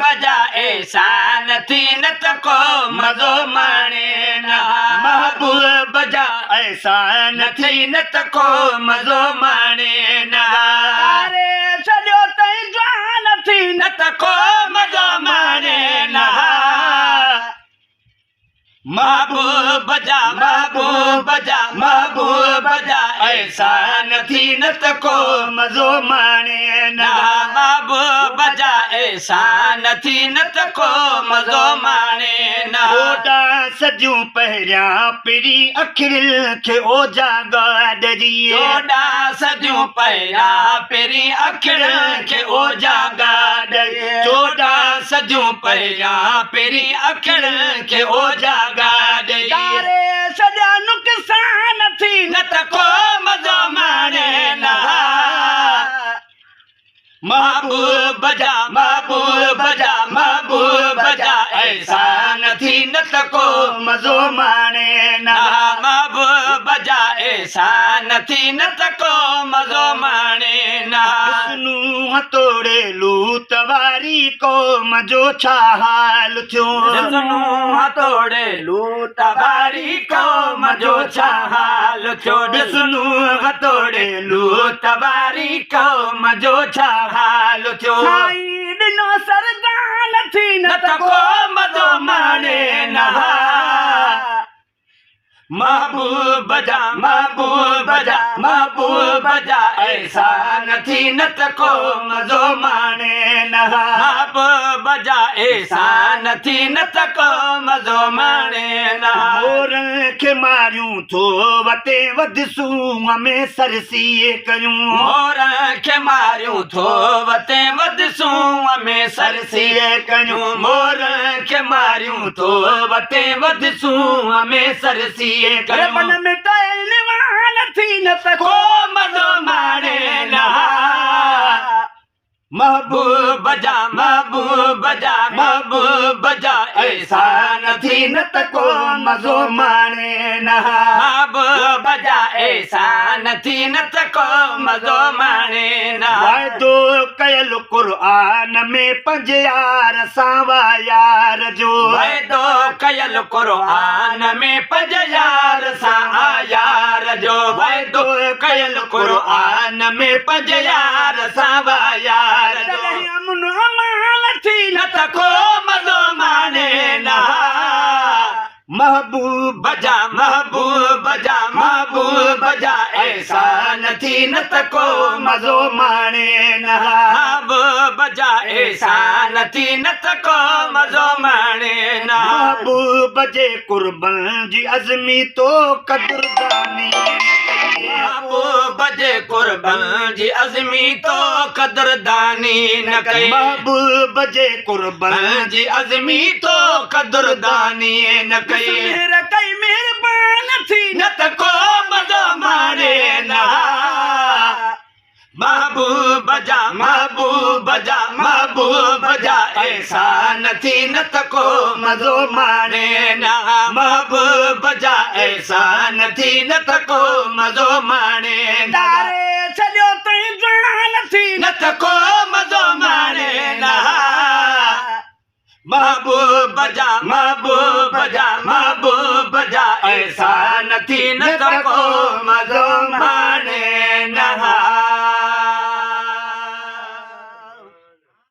बजा ऐसा नथी न तको मज़ो माणे न महबूब बजा ऐसा नथी न तको मज़ो माणे न तारे छॾियो तई जान थी न तको मज़ो माणे न महबूब बजा महबूब बजा महबूब बजा ऐसा नथी न तको मज़ो माणे न महबूब बजा ऐसा नथी न तको मज़ो माणे न ओॾा सजूं पहिरियां पिरी अखियुनि खे ओजा गाॾी ओॾा सजूं पहिरियां पहिरीं अखियुनि खे ओजा गाॾी चोॾा सजूं पहिरियां पहिरीं अखियुनि खे ओजा गाॾी तारे सॼा नुक़सान थी न तको मज़ो माणे न महबूब बजा महबूब बजा महबूब बजा ऐसा नथी न तको मज़ो माणे न महबूब बजा ऐसा नथी न तको मज़ो माणे न विष्णु हथोड़े लूत वारी क़ौम जो छा हाल थियो विष्णु हथोड़े लूत वारी क़ौम जो छा हाल थियो विष्णु हथोड़े लूत वारी क़ौम जो छा हाल थियो साईं ॾिनो सरदान थी न तको मज़ो माणे न महबूब बजा महबूब बजा महबूब बजा ऐसा नथी न तको मज़ो माणे न महबूब बजा ऐसा नथी न तको मज़ो माणे न मोरनि खे मारियूं थो वते वधसूं में सरसीअ कयूं मोर खे मारियूं थो वते वधसूं में सरसीअ कयूं मोर खे मारियूं थो वते वधसूं में सरसीअ मन में टहिल वाल थी न को तको मज़ो माणे न महबूब बजा महबूब बजा महबूब बजा ऐसा नथी न तको मज़ो माणे न महबूब बजा ऐसा नथी न तको मज़ो माणे न वाइदो कयल क़ुर्आन में पंज यार सां यार जो वाइदो कयल क़ुर्आन में पंज यार सां यार जो वाइदो कयल क़ुर्आन में पंज यार सां यार जो अमन अमान थी न तको मज़ो माणे न महबूब बजा महबूब बजा महबूब बजा ऐसा नथी न तको मज़ो माणे न महबूब बजा ऐसा नथी न तको मज़ो माणे न महबूब जे कुर्बन जी अज़मी तो कदरदानी महबूब जे कुर्बन जी अज़मी तो कदरदानी न कई महबूब जे कुर्बन जी अज़मी तो कदरदानी न कई कई मेहरबान थी न तको मज़ो माणे न महबूब बजा महबूब बजा महबूब बजा ऐसा नथी न तको मज़ो माणे न महबूब बजा ऐसा नथी न तको मज़ो माणे तारे छॾियो तई जान थी न तको मज़ो माणे न महबूब बजा महबूब बजा महबूब बजा ऐसा नथी न तको मज़ो माणे न